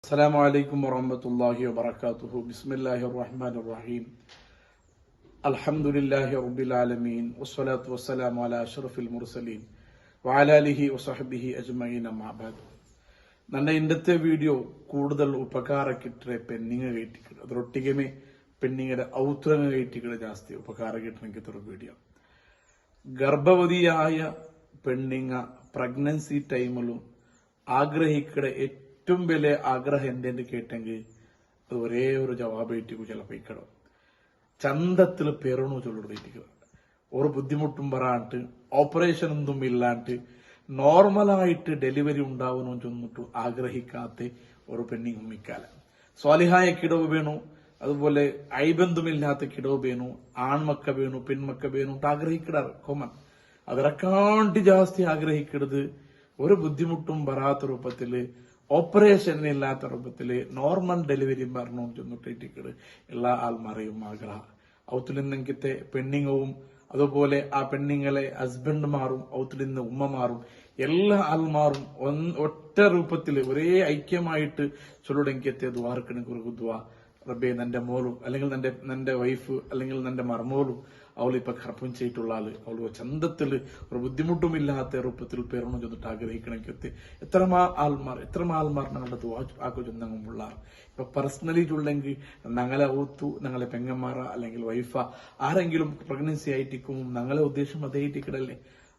السلام عليكم ورحمة الله وبركاته بسم الله الرحمن الرحيم الحمد لله رب العالمين والصلاة والسلام على أشرف المرسلين وعلى آله وصحبه أجمعين أما بعد ನನ್ನ ಇಂದത്തെ ವಿಡಿಯೋ കൂടുതൽ ಉಪಕಾರಕ್ಕಿಟ್ಟರೆ ಪೆನ್ನಿಂಗ್ ಗೈಟಿಗಳು ಅದರೊಟ್ಟಿಗೆ ಪೆನ್ನಿಂಗರ ಔತರಂಗ ಗೈಟಿಗಳು ಜಾಸ್ತಿ ಉಪಕಾರ കിട്ടണമെങ്കിൽ വീഡിയോ ഗർഭവതിയായ പെണ്ണിങ്ങ പ്രഗ്നൻസി ടൈമിലും ആഗ്രഹിക്കട ഏറ്റവും വലിയ ആഗ്രഹം എന്തെന്ന് കേട്ടെങ്കിൽ അത് ഒരേ ഒരു ജവാബായിട്ടിക്കും ചിലപ്പോൾ ഇക്കടോ ചന്തത്തിൽ പെറണു ചൊല്ലുടത്തിക്കുക ഒരു ബുദ്ധിമുട്ടും പറയാണ്ട് ഓപ്പറേഷൻ ഒന്നും ഇല്ലാണ്ട് നോർമലായിട്ട് ഡെലിവറി ഉണ്ടാവണം ചെന്നിട്ട് ആഗ്രഹിക്കാത്ത ഒരു പെണ്ണിങ് ഉമ്മിക്കാല സ്വാലിഹായ കിടവ് വേണു അതുപോലെ ഐബന്ധമില്ലാത്ത കിടവ് വേണു ആൺമക്ക വേണു പെൺമക്ക വേണു ആഗ്രഹിക്കിടാറ് കോമൺ അതിനെക്കാണ്ടി ജാസ്തി ആഗ്രഹിക്കരുത് ഒരു ബുദ്ധിമുട്ടും വരാത്ത രൂപത്തില് ഓപ്പറേഷൻ ഇല്ലാത്ത രൂപത്തില് നോർമൽ ഡെലിവറി വരണം ചെന്നിട്ടിട്ട് എല്ലാ ആൾമാരെയും ആഗ്രഹം അവത്തിൽ നിന്നെങ്കിത്തെ പെണ്ണിങ്ങവും അതുപോലെ ആ പെണ്ണിങ്ങളെ ഹസ്ബൻഡ്മാരും അവത്തിൽ നിന്ന് ഉമ്മമാരും എല്ലാ ആൾമാരും ഒറ്റ രൂപത്തിൽ ഒരേ ഐക്യമായിട്ട് ചൊല്ലുടെങ്കിത്തെ ദ്വാർക്കണെങ്കിൽ ഒരു ദ്വാ റബ്ബേ നിന്റെ മോളും അല്ലെങ്കിൽ നിന്റെ വൈഫ് അല്ലെങ്കിൽ നിന്റെ മർമോളും അവളിപ്പോ ഗർഭം ചെയ്തിട്ടുള്ള ആള് അവള് ചന്തത്തില് ഒരു ബുദ്ധിമുട്ടുമില്ലാത്ത രൂപത്തിൽ പേരണം ചെന്നിട്ട് ആഗ്രഹിക്കണമെങ്കിൽ എത്രമാ ആൾമാർ ഞങ്ങളുടെ ആക്കു ചെന്നങ്ങുമുള്ള ഇപ്പൊ പേഴ്സണലി ചൊല്ലെങ്കിൽ ഞങ്ങളെ ഊത്തു ഞങ്ങളെ പെങ്ങന്മാറ അല്ലെങ്കിൽ വൈഫ ആരെങ്കിലും പ്രഗ്നൻസി ആയിട്ടിക്കും ഞങ്ങളെ ഉദ്ദേശം അതേറ്റിക്കിടല്ലേ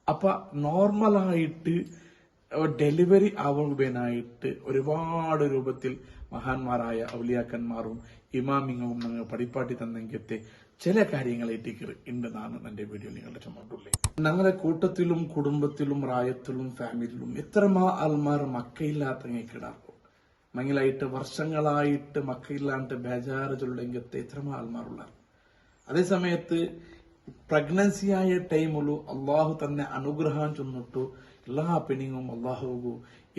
അപ്പൊ നോർമലായിട്ട് ഡെലിവറി ആവുവാനായിട്ട് ഒരുപാട് രൂപത്തിൽ മഹാന്മാരായ ഔലിയാക്കന്മാരും ഇമാമിങ്ങവും ഞങ്ങൾ പഠിപ്പാട്ടി തന്നെങ്കിത്തെ ചില കാര്യങ്ങളേറ്റിക്ക് ഉണ്ടെന്നാണ് എന്റെ വീഡിയോ നിങ്ങളുടെ ചുമട്ടുള്ളത് ഞങ്ങളുടെ കൂട്ടത്തിലും കുടുംബത്തിലും റായത്തിലും ഫാമിലിയിലും എത്രമാ ആൾമാർ മക്കയില്ലാത്തങ്ങിക്കിടാറും മങ്ങിലായിട്ട് വർഷങ്ങളായിട്ട് മക്കയില്ലാണ്ട് ബേജാറ് ചൊല്ലെങ്കിത്തെ എത്രമാ ആൾമാരുള്ള അതേ സമയത്ത് പ്രഗ്നൻസി ആയ ടൈമിലു അള്ളാഹു തന്നെ അനുഗ്രഹം ചെന്നിട്ടു എല്ലാ പെണ്ണിങ്ങും അള്ളാഹുവു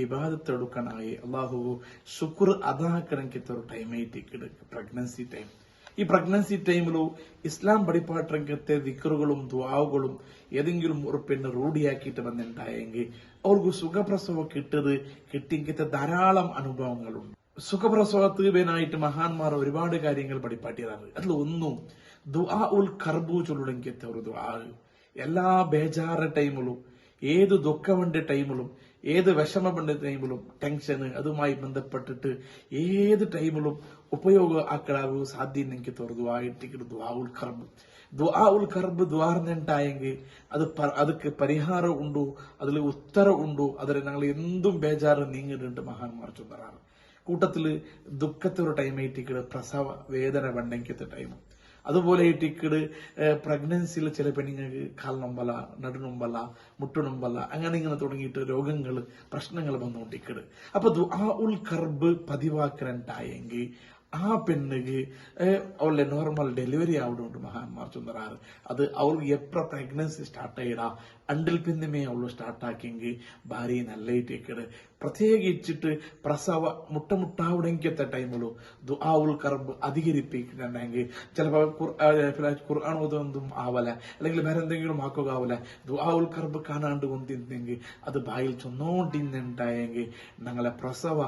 ഇബാദത്തെടുക്കാനായി അള്ളാഹുവു ശുക്ർ അതാക്കണമെങ്കിൽ ഒരു ടൈം ആയിട്ട് പ്രഗ്നൻസി ടൈം ഈ പ്രഗ്നൻസി ടൈമിലു ഇസ്ലാം പഠിപ്പാട്ടരംഗത്തെ ദിക്റുകളും ദ്വാവുകളും ഏതെങ്കിലും ഒരു പെണ്ണ് റൂഢിയാക്കിയിട്ട് വന്നിട്ടുണ്ടായെങ്കിൽ അവർക്ക് സുഖപ്രസവം കിട്ടിയെങ്കിലത്തെ ധാരാളം അനുഭവങ്ങളുണ്ട് സുഖപ്രസവത്തിനായിട്ട് മഹാന്മാർ ഒരുപാട് കാര്യങ്ങൾ പഠിപ്പാട്ടിയതാണ് അതിൽ ഒന്നും ദുആ ഉൽ കർബു ചൊല്ലുടെങ്കിലത്തെ ഒരു ദുആ എല്ലാ ബേജാറ് ടൈമിലും ഏത് ദുഃഖമുണ്ട് ടൈമിലും ഏത് വിഷമമുണ്ട് ടൈമിലും ടെൻഷന് അതുമായി ബന്ധപ്പെട്ടിട്ട് ഏത് ടൈമിലും ഉപയോഗ ആക്കലാവു സാധ്യനെങ്കിൽ തുറന്നുവായിട്ട് ദുആ ഉൽ കർബ് ദ്വാർന്നുണ്ടായെങ്കിൽ ಅದಕ್ಕೆ ಪರಿಹಾರ ಉಂಡು അതിൽ ഉത്തരം ഉണ്ടു അതിൽ ഞങ്ങൾ എന്തും ബേജാറ് നീങ്ങിട്ടുണ്ട് മഹാന്മാർ ചൊന്നറാണ് കൂട്ടത്തില് ദുഃഖത്തെ ഒരു ടൈം ആയിട്ടിക്കട് പ്രസവ വേദന വണ്ടെങ്കിത്തെ ടൈം അതുപോലെ ഇട്ടിക്കട് പ്രഗ്നൻസിയിൽ ചില പെണ്ണുങ്ങൾക്ക് കാൽനൊമ്പല നടുനൊമ്പല മുട്ടുനൊമ്പല അങ്ങനെ ഇങ്ങനെ തുടങ്ങിയിട്ട് രോഗങ്ങൾ പ്രശ്നങ്ങൾ വന്നുകൊണ്ടിരിക്കട് അപ്പൊ ദുആ ഉൽ കർബ് പതിവാക്കണ്ടായെങ്കിൽ ആ പെണ്ണുക്ക് അവളുടെ നോർമൽ ഡെലിവറി ആവുന്നുണ്ട് മഹാന്മാർ ചൊന്നറാറ് അത് അവൾ എപ്പ പ്രഗ്നൻസി സ്റ്റാർട്ട് ചെയ്യടാ അണ്ടിൽ പിന്നമേ അവള് സ്റ്റാർട്ടാക്കിയെങ്കിൽ ഭാര്യ നല്ലയിട്ടേക്കട് പ്രത്യേകിച്ചിട്ട് പ്രസവ മുട്ടമുട്ടാവുടെങ്കിലത്തെ ടൈമിലു ദുആ ഉൽ കർബ് അധികരിപ്പിക്കുന്നുണ്ടെങ്കിൽ ചിലപ്പോൾ ഖുർആൻ ഓതുന്നതും ആവല അല്ലെങ്കിൽ വേറെ എന്തെങ്കിലും ആക്കുക ആവല ദുആ ഉൽ കർബ് കാണാണ്ട് കൊണ്ടിരുന്നെങ്കിൽ അത് ഭായിൽ ചൊന്നോണ്ടിന്നുണ്ടായെങ്കിൽ ഞങ്ങളെ പ്രസവ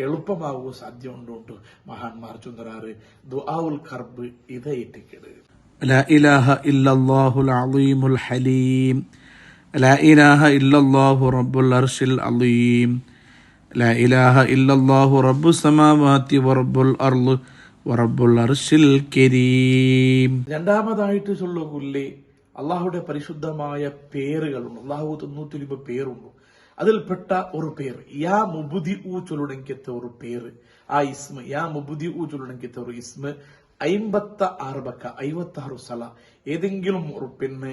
എളുപ്പമാവുക സാധ്യതയുണ്ട് മഹാന്മാർ ചൊന്നറാറ് ദുആ ഉൽ കർബ് ഇതായിട്ടിക്കട് لا إله إلا الله العظيم الحليم لا إله إلا الله رب العرش العظيم لا إله إلا الله رب السماوات ورب الأرض ورب العرش الكريم രണ്ടാമതായിട്ട് ചൊല്ലുകൊള്ളേ അള്ളാഹുടെ പരിശുദ്ധമായ പേരുകളുണ്ട് അള്ളാഹു 90 പേരുണ്ട് അതിൽപ്പെട്ട ഒരു പേര് യാ മുബുദി ഊ ചൊല്ലുടെങ്കിത്തെ ഒരു പേര് ആ ഇസ്മ യാ മുബുദി ഊ ചൊല്ലുടെങ്കിത്തെ ഒരു ഇസ്മ 56 സല ഏതെങ്കിലും ഒരു പെണ്ണ്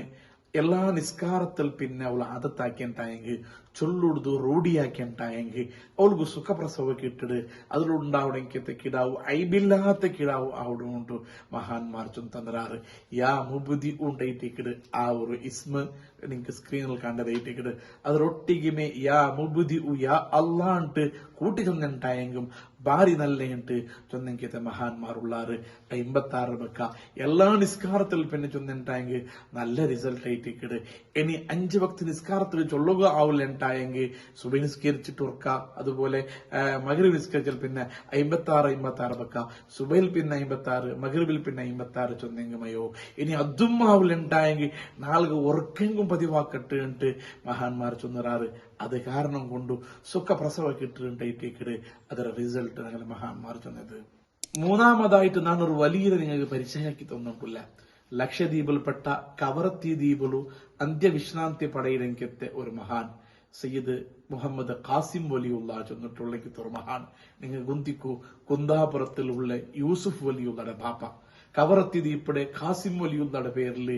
എല്ലാ നിസ്കാരത്തിൽ പിന്നെ അവൾ ആദത്താക്കിണ്ടായെങ്കിൽ ചൊല്ലുടുതു റൂഢിയാക്കിണ്ടായെങ്കിൽ അവൾക്ക് സുഖപ്രസവ കിട്ടിട് അതിലുണ്ടാവണമെങ്കിൽ കിടാവു ഐബില്ലാത്ത കിടാവു അവിടെ ഉണ്ട് മഹാന്മാർ ചൊന്തറാറ് യാ മുബുദി ഉണ്ടായിട്ടിക്കിട് ആ ഒരു ഇസ്മ നിങ്ങൾക്ക് സ്ക്രീനിൽ കണ്ടതായിട്ടിക്കിട് അതിലൊട്ടിക്കുമേ യാ മുബുദി ഉ യാ അല്ലാണ്ട് കൂട്ടി ചൊന്നുണ്ടായെങ്കിലും ഭാരി നല്ലയിട്ട് ചൊന്നെങ്കിത്തെ മഹാന്മാരുള്ളാറ് 56 വെക്ക എല്ലാ നിസ്കാരത്തിൽ പിന്നെ ചൊന്നുണ്ടായെങ്കിൽ നല്ല റിസൾട്ട് ആയിട്ടിക്കിട് ഇനി 5 വക്ത് നിസ്കാരത്തിൽ ചൊല്ലുക ആവില്ല ഉണ്ടായെങ്കിൽ സുബഹി നിസ്കരിച്ചിട്ട് ഉറക്ക, അതുപോലെ മഗ്രിബ് നിസ്കരിച്ചാൽ പിന്നെ 56 വെക്ക, സുബഹിൽ പിന്നെ 56, മഗ്രിബിൽ പിന്നെ 56 ചൊന്നെങ്കുമയോ. ഇനി അതും ആവിലുണ്ടായെങ്കിൽ നാളുക ഉറക്കെങ്കും പതിവാക്കട്ട് മഹാന്മാർ ചൊന്നറാറ്. അത് കാരണം കൊണ്ടു സുഖപ്രസവ കിട്ടുണ്ടായിട്ടേക്കിട് ಅದರ റിസൾട്ട് ഞങ്ങൾ മഹാന്മാർ ചൊന്നത്. മൂന്നാമതായിട്ട് നാനൊരു വലിയ നിങ്ങൾക്ക് പരിചയമാക്കി തന്നിട്ടില്ല. ലക്ഷദ്വീപിൽപ്പെട്ട കവറത്തി ദ്വീപിലു അന്ത്യവിശ്രാന്തി പടയിലെങ്കത്തെ ഒരു മഹാൻ സയ്യിദ് മുഹമ്മദ് ഖാസിം വലിയുള്ള ചെന്നിട്ടുള്ളെങ്കിൽ ഒരു മഹാൻ. നിങ്ങൾ ഗുന്തിക്കു കുന്താപുരത്തിലുള്ള യൂസുഫ് വലിയുടെ ബാപ്പ കവറത്തി ദ്വീപ്പിടെ ഖാസിം വലിയുടെ പേരിൽ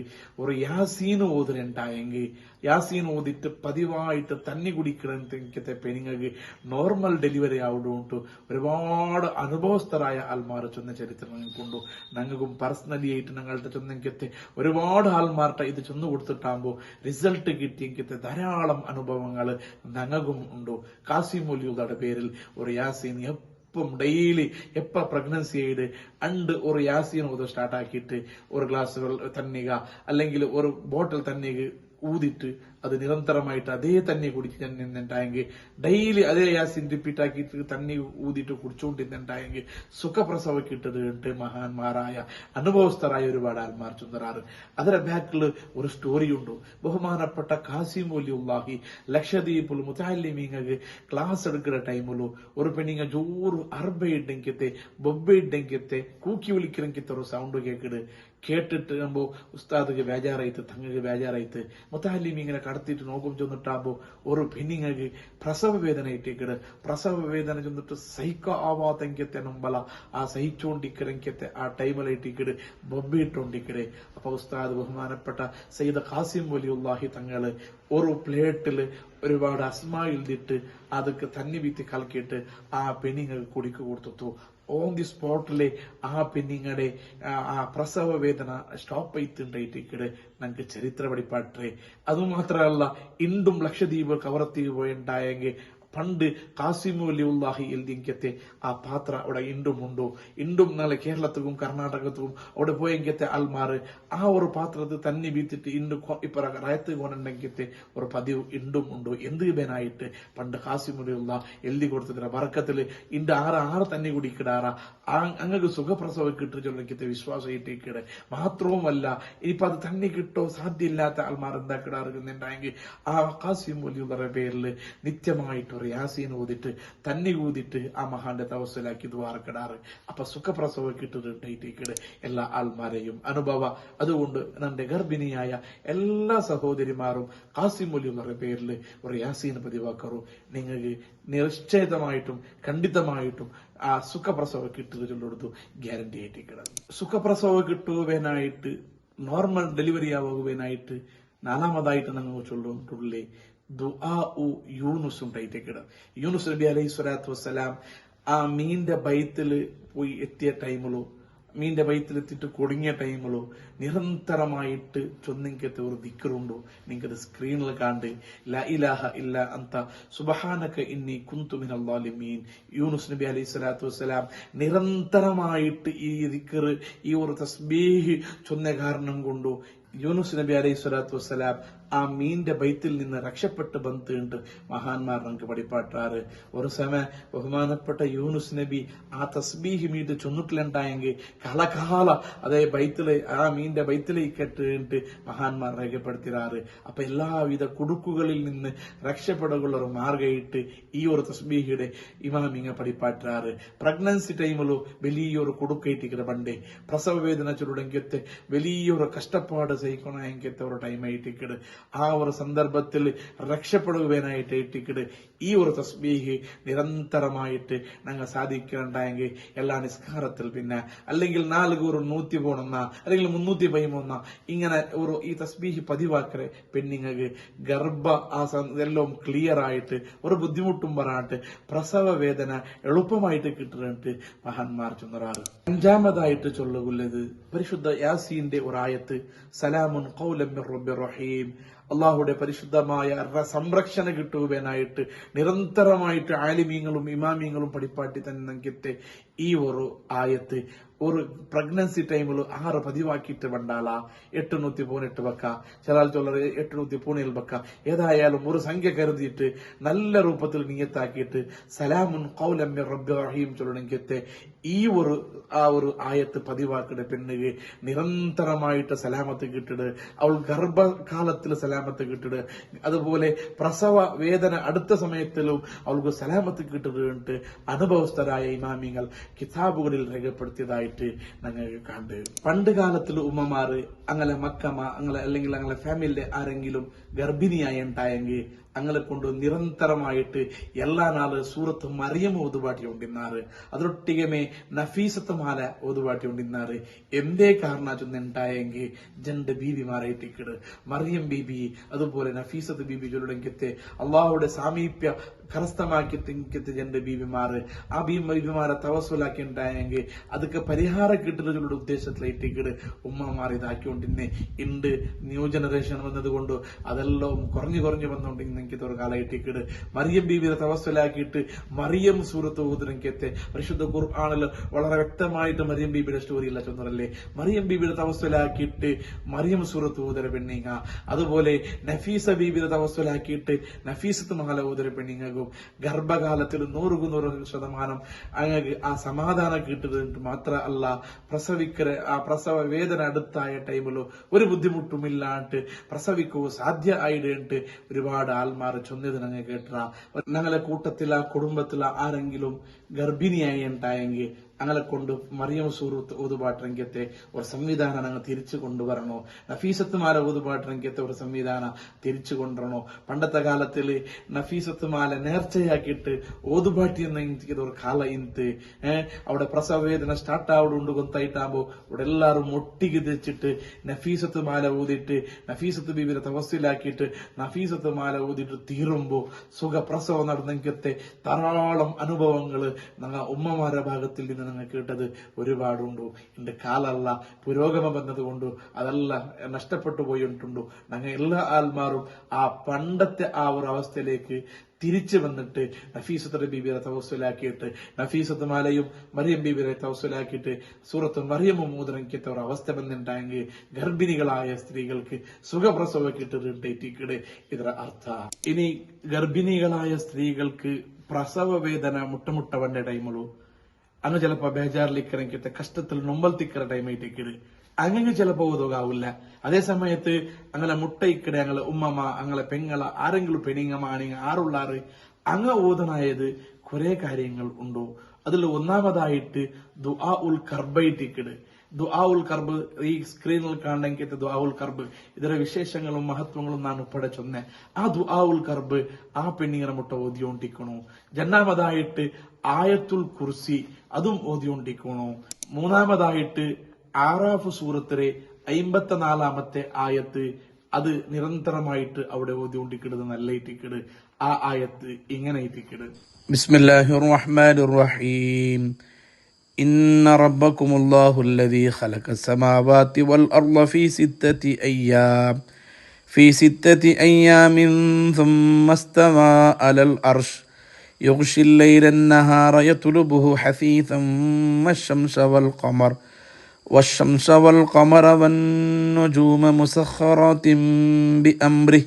ഒരു യാസീൻ ഓതിനുണ്ടായെങ്കിൽ യാസീൻ ഓതിട്ട് പതിവായിട്ട് തന്നി കുടിക്കണത്തെ പെണ്ണുങ്ങൾക്ക് നോർമൽ ഡെലിവറി ആവുകൊണ്ട് ഒരുപാട് അനുഭവസ്ഥരായ ആൾമാർ ചൊന്ന ചരിത്രം കൊണ്ടു. ഞങ്ങൾക്കും പേഴ്സണലി ആയിട്ട് ഞങ്ങളുടെ ചൊന്നെങ്കത്തെ ഒരുപാട് ആൾമാരുടെ ഇത് ചൊന്നു കൊടുത്തിട്ടാകുമ്പോൾ റിസൾട്ട് കിട്ടിയെങ്കത്തെ ധാരാളം അനുഭവങ്ങൾ ഞങ്ങൾക്കും ഉണ്ടു. ഖാസിം വലിയുടെ പേരിൽ ഒരു യാസീൻ ഇപ്പം ഡെയിലി എപ്പ പ്രഗ്നൻസി ആയിട്ട് അണ്ട് ഒരു യാസീൻ ഓത സ്റ്റാർട്ട് ആക്കിയിട്ട് ഒരു ഗ്ലാസ് തന്നിക അല്ലെങ്കിൽ ഒരു ബോട്ടിൽ തന്നിക ഊതിട്ട് അത് നിരന്തരമായിട്ട് അതേ തന്നെ കുടിച്ച് നിന്നുണ്ടായെങ്കിൽ ഡെയിലി അതേ യാസിൻ റിപ്പീറ്റ് ആക്കിയിട്ട് തന്നി ഊതിട്ട് കുടിച്ചുകൊണ്ടിരുന്നുണ്ടായെങ്കിൽ സുഖപ്രസവ കിട്ടത് മഹാന്മാരായ അനുഭവസ്ഥരായ ഒരുപാട് ആൾമാർ ചൊന്നറാറ്. അതിന്റെ ബാക്കിൽ ഒരു സ്റ്റോറി ഉണ്ട്. ബഹുമാനപ്പെട്ട ഖാസിം വലിയുള്ളാഹി ലക്ഷദ്വീപിൽ മുതാലിമീങ്ങൾക്ക് ക്ലാസ് എടുക്കുന്ന ടൈമിലു ഒരു പെണ്ണിങ്ങ ജോറ് അർബയിട്ടെങ്കത്തെ ബൊബ്ബയിട്ടെങ്കത്തെ കൂക്കി വിളിക്കണമെങ്കിൽ ഒരു സൗണ്ട് കേട്ടിട്ട് ആകുമ്പോ ഉസ്താദിക്ക് ബേജാറായിട്ട് തങ്ങൾക്ക് ബേജാറായിട്ട് മുത്താലിം ഇങ്ങനെ കടത്തിയിട്ട് നോക്കും ചെന്നിട്ടാകുമ്പോ ഒരു പെണ്ണിങ്ങൾക്ക് പ്രസവ വേദന ഇട്ടേക്കിട്. പ്രസവ വേദന ചെന്നിട്ട് സഹിക്ക ആവാത്തെങ്കത്തെ നമ്പല ആ സഹിച്ചോണ്ടിക്കരെങ്കത്തെ ആ ടൈമിലിട്ടിക്കിട് ബൊബ്ബിട്ടോണ്ടിക്കിടെ. അപ്പൊ ഉസ്താദ് ബഹുമാനപ്പെട്ട സയ്യിദ് ഖാസിം വലിയുള്ളാഹി തങ്ങള് ഒരു പ്ലേറ്റില് ഒരുപാട് അസ്മാ എഴുതിയിട്ട് അതൊക്കെ തന്നി വീത്തി കലക്കിയിട്ട് ആ പെണ്ണിങ്ങൾക്ക് കുടിക്ക് കൊടുത്തു. ഓൺ ദി സ്പോട്ടിലെ ആ പെണ്ണിങ്ങളുടെ ആ പ്രസവ വേദന സ്റ്റോപ്പ് ആയിട്ടുണ്ടായിട്ടിക്കടെ ഞങ്ങൾക്ക് ചരിത്ര പഠിപ്പാട്ടേ. അതുമാത്രമല്ല ഇണ്ടും ലക്ഷദ്വീപ് കവറത്തീവ് പോയിണ്ടായെങ്കിൽ പണ്ട് ഖാസിം വലിയുള്ളാഹി എഴുതിയെങ്കത്തെ ആ പാത്ര അവിടെ ഇണ്ടുമുണ്ടോ. ഇണ്ടും നാളെ കേരളത്തിലും കർണാടകത്തിലും അവിടെ പോയെങ്കത്തെ ആൾമാർ ആ ഒരു പാത്രത്തിൽ തന്നി വീത്തിട്ട് ഇണ്ട് ഇപ്പൊ റയത്ത് കൊണ്ടെങ്കത്തെ ഒരു പതിവ് ഇണ്ടും ഉണ്ടോ. എന്ത് ബേനായിട്ട് പണ്ട് ഖാസിം വലിയുള്ള എഴുതി കൊടുത്തതിന്റെ വറക്കത്തില് ഇണ്ട് ആറ് തന്നി കുടിക്കിടാറ അങ്ങക്ക് സുഖപ്രസവ കിട്ടുചൊല്ലത്തെ വിശ്വാസം ഇട്ടേക്കിടെ. മാത്രവുമല്ല ഇനിയിപ്പൊ അത് തന്നി കിട്ടോ സാധ്യമില്ലാത്ത ആൾമാർ എന്താ കിടാറുന്നുണ്ടായെങ്കിൽ ആ ഖാസിം വലിയുള്ള പേരിൽ നിത്യമായിട്ട് യാസീൻ ഊതിട്ട് തന്നി ഊതിട്ട് ആ മഹാന്റെ തവസ്സിലാക്കി ദ്വാരക്കിടാറ്. അപ്പൊ സുഖപ്രസവ കിട്ടുന്നുണ്ടായിട്ടേക്കിട് എല്ലാ ആൾമാരെയും അനുഭവ. അതുകൊണ്ട് നമ്മുടെ ഗർഭിണിയായ എല്ലാ സഹോദരിമാരും ഖാസിം വലിയുള്ള പേരിൽ ഒരു യാസീൻ പതിവാക്കറു. നിങ്ങൾക്ക് നിശ്ചിതമായിട്ടും ഖണ്ഡിതമായിട്ടും ആ സുഖപ്രസവ കിട്ടുന്നതിനോടു ഗ്യാരണ്ടി ആയിട്ടിരിക്കണം. സുഖപ്രസവ കിട്ടുവാനായിട്ട് നോർമൽ ഡെലിവറി ആവുവാനായിട്ട് നാലാമതായിട്ട് ഞങ്ങൾ ചൊല്ലിട്ടുള്ളേ ദുആ യൂനുസ് ഉണ്ടായിട്ടേക്കിട. യൂനുസ് നബി അലൈഹി സ്വലാത്തു വസ്സലാം ആ മീന്റെ ബൈത്തില് പോയി എത്തിയ ടൈമിലോ മീന്റെ ബൈത്തിലെത്തിയിട്ട് കുടുങ്ങിയ ടൈമിലോ നിരന്തരമായിട്ട് ചൊന്നിങ്കത്തെ ഒരു ദിക്റുണ്ടോ. നിങ്ങൾക്കത് സ്ക്രീനിൽ കാണ്ട് ലാ ഇലാഹ ഇല്ല അന്ത സുബ്ഹാനക ഇന്നി കുന്തു മിനൽ ളാലിമീൻ. യൂനുസ് നബി അലൈഹി സ്വലാത്തു വസ്സലാം നിരന്തരമായിട്ട് ഈ ദിക്ർ ഈ ഒരു തസ്ബീഹ് ചൊന്ന കാരണം കൊണ്ടു യൂനുസ് നബി അലൈഹി സ്വലാത്തു വസ്സലാം ആ മീന്റെ ബൈത്തിൽ നിന്ന് രക്ഷപ്പെട്ട് ബന്ധുണ്ട് മഹാന്മാർ നമുക്ക് പഠിപ്പാട്ടാറ്. ഒരു സമയം ബഹുമാനപ്പെട്ട യൂനുസ് നബി ആ തസ്ബീഹ് മീറ്റ് ചൊന്നിട്ടിലുണ്ടായെങ്കിൽ കളകാല അതേ ബൈത്തില് ആ മീന്റെ ബൈത്തിലേക്ക് ഇട്ടിട്ട് മഹാന്മാർ രേഖപ്പെടുത്തിറാറ്. അപ്പൊ എല്ലാവിധ കുടുക്കുകളിൽ നിന്ന് രക്ഷപ്പെടുകയുള്ള ഒരു മാർഗമായിട്ട് ഈ ഒരു തസ്ബീഹിയുടെ ഇമാമിങ്ങ പഠിപ്പാട്ടാറ്. പ്രഗ്നൻസി ടൈമിലോ വലിയൊരു കുടുക്കയിട്ടിരിക്കുന്ന പണ്ടേ പ്രസവ വേദന ചുരുടെങ്കത്തെ വലിയൊരു കഷ്ടപ്പാട് സഹിക്കണ എങ്കത്തെ ഒരു ടൈം ആയിട്ടിക്കട്. ആ ഒരു സന്ദർഭത്തിൽ രക്ഷപ്പെടുവാനായിട്ട് ഇട്ടിക്കട് ഈ ഒരു തസ്ബീഹ് നിരന്തരമായിട്ട് ഞങ്ങൾ സാധിക്കണ്ടായെങ്കിൽ എല്ലാ നിസ്കാരത്തിൽ പിന്നെ അല്ലെങ്കിൽ 400 പോണെന്ന അല്ലെങ്കിൽ 313 ഇങ്ങനെ ഒരു ഈ തസ്ബീഹ് പതിവാക്കറെ പെണ്ണിങ്ങൾക്ക് ഗർഭ ആ എല്ലാം ക്ലിയർ ആയിട്ട് ഒരു ബുദ്ധിമുട്ടും പറയാട്ട് പ്രസവ വേദന എളുപ്പമായിട്ട് കിട്ടുന്നിട്ട് മഹാന്മാർ ചൊന്നറാറ്. അഞ്ചാമതായിട്ട് ചൊല്ലുള്ളത് പരിശുദ്ധ യാസീന്റെ ഒരായത്ത് സലാമുൻ ഖൗലൻ മിർ റബ്ബിർ റഹീം. അള്ളാഹുടെ പരിശുദ്ധമായ സംരക്ഷണ കിട്ടുവാനായിട്ട് നിരന്തരമായിട്ട് ആലിമീങ്ങളും ഇമാമിങ്ങളും പഠിപ്പാട്ടി തന്നെ ഈ ഒരു ആയത്ത് ഒരു പ്രഗ്നൻസി ടൈമിൽ 6 പതിവാക്കിയിട്ട് വേണ്ടാല 818 വെക്ക, ചില ചൊല്ലറ് 817 വെക്ക. ഏതായാലും ഒരു സംഖ്യ കരുതിയിട്ട് നല്ല രൂപത്തിൽ നിയത്താക്കിയിട്ട് സലാമുൻ ഖൗലൻ മിർ റബ്ബിർ റഹീം ചൊല്ലണമെങ്കിൽ ഈ ഒരു ആയത്ത് പതിവാക്കിയിട്ട് പെണ്ണുക നിരന്തരമായിട്ട് സലാമത്ത് കിട്ടിട്, അവൾ ഗർഭകാലത്തിൽ സലാമത്ത് കിട്ടിട്, അതുപോലെ പ്രസവ വേദന അടുത്ത സമയത്തിലും അവൾക്ക് സലാമത്ത് കിട്ടിട്ട് അനുഭവസ്ഥരായ ഇമാമിങ്ങൾ കിതാബുകളിൽ രേഖപ്പെടുത്തിയതായിട്ട് ഞങ്ങൾക്ക് കണ്ട്. പണ്ട് കാലത്തിൽ ഉമ്മമാര് അങ്ങനെ മക്കമ്മ അല്ലെങ്കിൽ അങ്ങനെ ഫാമിലിയുടെ ആരെങ്കിലും ഗർഭിണിയായി ഉണ്ടായെങ്കിൽ അങ്ങനെ കൊണ്ട് നിരന്തരമായിട്ട് എല്ലാ നാള് സൂറത്ത് മറിയം ഓതുപാട്ടി ഉണ്ടിന്നാറ്, അതൊട്ടികമേ നഫീസത്ത് മാല ഓതുപാട്ടി ഉണ്ടിന്നാറ്. എന്തേ കാരണ ചൊന്നുണ്ടായെങ്കിൽ ജന്റെ ബീബിമാരായിട്ടിക്കിട് മറിയം ബീബി അതുപോലെ നഫീസത്ത് ബീബി ചൊല്ലുടെങ്കിത്തെ അള്ളാഹുടെ സാമീപ്യ കരസ്ഥമാക്കി തിങ്കിത്തെ ജന്റെ ബീബിമാറ് ആ ബീബിമാരെ തവസ്സുലാക്കി ഉണ്ടായെങ്കിൽ അതൊക്കെ പരിഹാരം കിട്ടുന്നതിലുള്ള ഉദ്ദേശത്തിലേറ്റിക്കിട് ഉമ്മമാർ ഇതാക്കിക്കൊണ്ടിന്നെ ഉണ്ട്. ന്യൂ ജനറേഷൻ വന്നത് കൊണ്ട് അതെല്ലാം കുറഞ്ഞു വന്നുകൊണ്ടിരുന്ന എനിക്ക് ഒരു കാലഘട്ടിക്കിട് മറിയം ബീബിയെ തവസ്സലാക്കിയിട്ട് മറിയം സൂറത്ത് ഓതുനക്കത്തെ പരിശുദ്ധ ഖുർആനിൽ വളരെ വ്യക്തമായിട്ട് മറിയം ബീബിയുടെ സ്റ്റോറി ഇല്ല ചൊന്നറല്ലേ. മറിയം ബീബിയുടെ തവസ്സലാക്കിയിട്ട് മറിയം സൂറത്ത് ഓതര പെണ്ണിങ്ങ, അതുപോലെ നഫീസ ബീബിയുടെ തവസ്സലാക്കിയിട്ട് നഫീസത്ത് മഹല ഓതര പെണ്ണിങ്ങും ഗർഭകാലത്തിൽ 100% അങ്ങ് ആ സമാധാനം കിട്ടുന്നത് മാത്ര അല്ല, ആ പ്രസവ വേദന അടുത്തായ ടൈമിലോ ഒരു ബുദ്ധിമുട്ടുമില്ലാണ്ട് പ്രസവിക്കോ സാധ്യ ആയിട്ട് ഒരുപാട് ആൽമാർ ചൊന്നത് ഞങ്ങൾ കേട്ടാ. ഞങ്ങളെ കൂട്ടത്തില കുടുംബത്തില ആരെങ്കിലും ഗർഭിണിയായി ഉണ്ടായെങ്കിൽ ഞങ്ങളെ കൊണ്ട് മറിയം സൂറത്ത് ഓതുപാട്ടരംഗത്തെ ഒരു സംവിധാനം ഞങ്ങൾ തിരിച്ചു കൊണ്ടുവരണോ, നഫീസത്തുമാല ഓതുപാട്ടരംഗത്തെ ഒരു സംവിധാനം തിരിച്ചു കൊണ്ടുവരണോ. പണ്ടത്തെ കാലത്തിൽ നഫീസത്തുമാല നേർച്ചയാക്കിയിട്ട് ഓതുപാട്ടി എന്ന ഒരു കാല ഇന്ന് അവിടെ പ്രസവവേദന സ്റ്റാർട്ട് ആവുന്നുണ്ട് കൊത്തായിട്ടാകുമ്പോ ഇവിടെ എല്ലാവരും ഒട്ടിക്ക് തെച്ചിട്ട് നഫീസത്ത് മാല ഊതിയിട്ട് നഫീസത്ത് ബീബിനെ തവസ്സിലാക്കിയിട്ട് നഫീസത്ത് മാല ഊതിയിട്ട് തീരുമ്പോ സുഖപ്രസവം നടന്നെങ്കിലത്തെ ധാരാളം അനുഭവങ്ങൾ ഞങ്ങൾ ഉമ്മമാരുടെ ഭാഗത്തിൽ നിന്ന് ഞങ്ങൾ കേട്ടത് ഒരുപാടുണ്ടു. എന്റെ കാലല്ല പുരോഗമം വന്നതുകൊണ്ടു അതല്ല നഷ്ടപ്പെട്ടു പോയിട്ടുണ്ടോ. ഞങ്ങൾ എല്ലാ ആൽമാരും ആ പണ്ടത്തെ ആ ഒരു അവസ്ഥയിലേക്ക് തിരിച്ചു വന്നിട്ട് നഫീസത്ത് ബീബിയെ തവസ്സുലാക്കിയിട്ട് നഫീസത്ത് മാലയും മറിയം ബീബിയെ തവസ്സുലാക്കിയിട്ട് സൂറത്ത് മറിയമും മൂതറങ്ങിത്ത ഒരു അവസ്ഥ വന്നിട്ടുണ്ടെങ്കിൽ ഗർഭിണികളായ സ്ത്രീകൾക്ക് സുഖപ്രസവ കിട്ടിട്ട് ಇದರ ಅರ್ಥ. ഇനി ഗർഭിണികളായ സ്ത്രീകൾക്ക് പ്രസവ വേദന മുട്ടമുട്ടവന്റെ ടൈമുള്ളൂ അങ്ങ് ചിലപ്പോ ബേജാറിലിക്കറങ്ങിത്ത കഷ്ടത്തിൽ നൊമ്പൽത്തിക്കറ ടൈമായിട്ടിക്കിട് അങ്ങനെ ചിലപ്പോ ഓതുകാവില്ല. അതേ സമയത്ത് അങ്ങനെ മുട്ടയിക്കടെ ഞങ്ങളെ ഉമ്മമ്മ ഞങ്ങളെ പെങ്ങള ആരെങ്കിലും പെണിങ്ങമ്മ ആണെങ്കിൽ ആറുള്ളാറ് അങ്ങ് ഓതനായത് കുറെ കാര്യങ്ങൾ ഉണ്ടോ. അതിൽ ഒന്നാമതായിട്ട് ദുആ ഉൽ കർബൈട്ടിക്കിട്. ദുആ ഉൽ കർബ് ഈ സ്ക്രീനിൽ കാണണമെങ്കിൽ ദുആ ഉൽ കർബ് ಇದರ വിശേഷങ്ങളും മഹത്വങ്ങളും ನಾನು പഠിച്ചൊന്നെ. ആ ദുആ ഉൽ കർബ് ആ പെണ്ണിങ്ങനെ മുട്ട ഓതിയോണ്ടിക്കണു. രണ്ടാമതായിട്ട് ആയത്തുൽ കുർസി അതും ഓതിയോണ്ടിക്കണു. മൂന്നാമതായിട്ട് ആറാഫ് സൂറത്തിലെ 54-ാമത്തെ ആയത്ത് അത് നിരന്തരമായിട്ട് അവിടെ ഓതിക്കൊണ്ടിരിക്കുന്നത് നല്ല ഇട്ടിക്കിട്. ആ ആയത്ത് ഇങ്ങനെ ഇട്ടിക്കിട്. ബിസ്മില്ലാഹിർ റഹ്മാനിർ റഹീം. ഇന്ന റബ്ബക്കുമുല്ലാഹുല്ലദീ ഖലഖസ് സമാവാതി വൽ അർള ഫീ സിത്തതി അയ്യാമിൻ സുമ്മ ഇസ്തവാ അലൽ അർശ് യുഗ്ശിൽ ലൈല അൻ-നഹാറ യത്ലുബുഹു ഹസീസൻ والشمس والقمر والنجوم مسخرات بأمره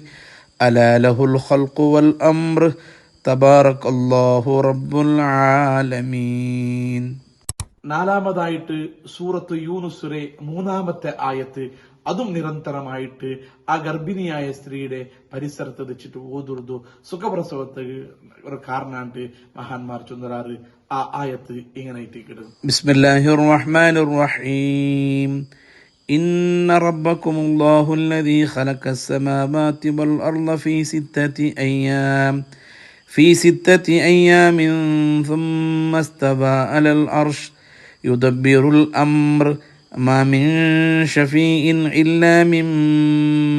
ألا له الخلق والأمر تبارك الله رب العالمين. നാലാമതായിട്ട് സൂറത്ത് യൂനുസിലെ 3-ാമത്തെ ആയത്ത് അതും നിരന്തരമായിട്ട് ആ ഗർഭിണിയായ സ്ത്രീയുടെ പരിസരത്ത് വെച്ചിട്ട് ഓതുറുതു സുഖപ്രസവത്തിന് ഒരു കാരണാണ്ട് മഹാന്മാർ ചൊന്നറാറ്. ആ ആയത്ത് ഇങ്ങനെ ഇട്ടിക്കിടും. ബിസ്മില്ലാഹിർ റഹ്മാനിർ റഹീം. ഇന്ന റബ്ബക്കുമുല്ലാഹുല്ലദീ ഖലഖസ് സമാവാതി വൽ അർള ഫീ സിത്തതി അയ്യാമിൻ സുമ്മ ഇസ്തവാ അലൽ അർശ് യുദബ്ബിറുൽ അംർ മാ മിൻ ശഫീഇൻ ഇല്ലാ മിൻ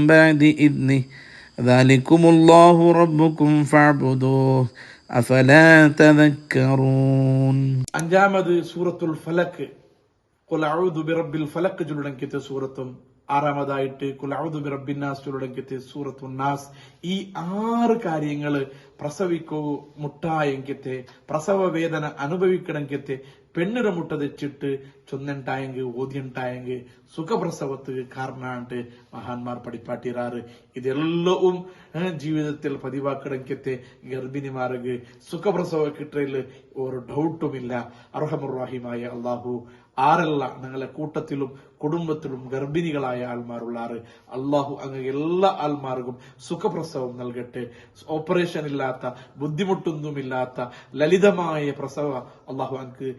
ബഅദി ഇദ്നിഹി ദാലികുമുല്ലാഹു റബ്ബുകും ഫഅബ്ദൂഹു അഫലാ തദക്കറൂൻ. അഞ്ചാമത് സൂറത്തുൽ ഫലക്ക് ഖുൽ അഊദു ബിറബ്ബിൽ ഫലക്ക് ചൊല്ലുടങ്ങിയ സൂറത്തും ആറാമതായിട്ട് ഖുൽ അഊദു ബിറബ്ബിൻ നാസ് ചൊല്ലുടങ്ങിയ സൂറത്തുൻ നാസ്. ഈ 6 കാര്യങ്ങൾ ಪ್ರಸವಿಕೋ ಮುಟ್ಟಾಯಂಕಿತೆ ಪ್ರಸವ ವೇದನ അനുഭവിക്കണമെങ്കിത്തെ പെണ്ണിട മുട്ട തെച്ചിട്ട് ചൊന്നുണ്ടായെങ്കിൽ ഓദ്യുണ്ടായെങ്കിൽ സുഖപ്രസവത്തിന് കാരണമായിട്ട് മഹാന്മാർ പഠിപ്പാട്ടിറാറ്. ഇതെല്ലവും ജീവിതത്തിൽ പതിവാക്കണമെങ്കിത്തെ ഗർഭിണിമാർക്ക് സുഖപ്രസവ കിട്ടയിൽ ഒരു ഡൗട്ടുമില്ല. അർഹമുർറാഹിമായ അള്ളാഹു ആരല്ല ഞങ്ങളെ കൂട്ടത്തിലും കുടുംബത്തിലും ഗർഭിണികളായ ആൾമാരുള്ളാറ് അള്ളാഹു അങ്ങ് എല്ലാ ആൾമാർക്കും സുഖപ്രസവം നൽകട്ടെ. ഓപ്പറേഷൻ ഇല്ലാത്ത ബുദ്ധിമുട്ടൊന്നുമില്ലാത്ത ലളിതമായ പ്രസവ അള്ളാഹു അങ്ങ്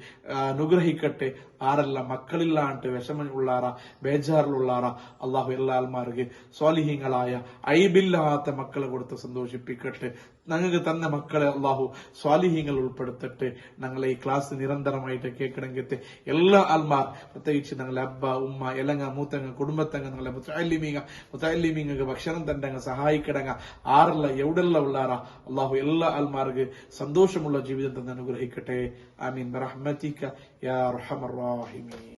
അനുഗ്രഹിക്കട്ടെ. ആരല്ല മക്കളില്ലാണ്ട് വിഷമമുള്ളാറ ബേജാറിലുള്ളാറ അള്ളാഹു എല്ലാ ആൾമാർക്ക് സ്വാലിഹീങ്ങളായ ഐബില്ലാത്ത മക്കളെ കൊടുത്ത് സന്തോഷിപ്പിക്കട്ടെ. ഞങ്ങൾക്ക് തന്ന മക്കളെ അള്ളാഹു സ്വാലിഹീങ്ങൾ ഉൾപ്പെടുത്തട്ടെ. ഞങ്ങളെ ഈ ക്ലാസ് നിരന്തരമായിട്ട് കേൾക്കണമെങ്കിൽ എല്ലാ ആൾമാർ പ്രത്യേകിച്ച് ഞങ്ങളെ അബ്ബ ഉമ്മ എലങ്ങ മൂത്തങ്ങ കുടുംബത്തങ്ങ ഞങ്ങളെ മുത്തല്ലിമീങ്ങൾക്ക് ഭക്ഷണം തണ്ടങ്ങ സഹായിക്കടങ്ങ ആറല്ല എവിടെല്ലാം ഉള്ളാറ അള്ളാഹു എല്ലാ ആൾമാർക്ക് സന്തോഷമുള്ള ജീവിതം തന്നെ അനുഗ്രഹിക്കട്ടെ. ആമീൻ ബിറഹ്മതിക യാ അർഹമർ റഹീമീൻ.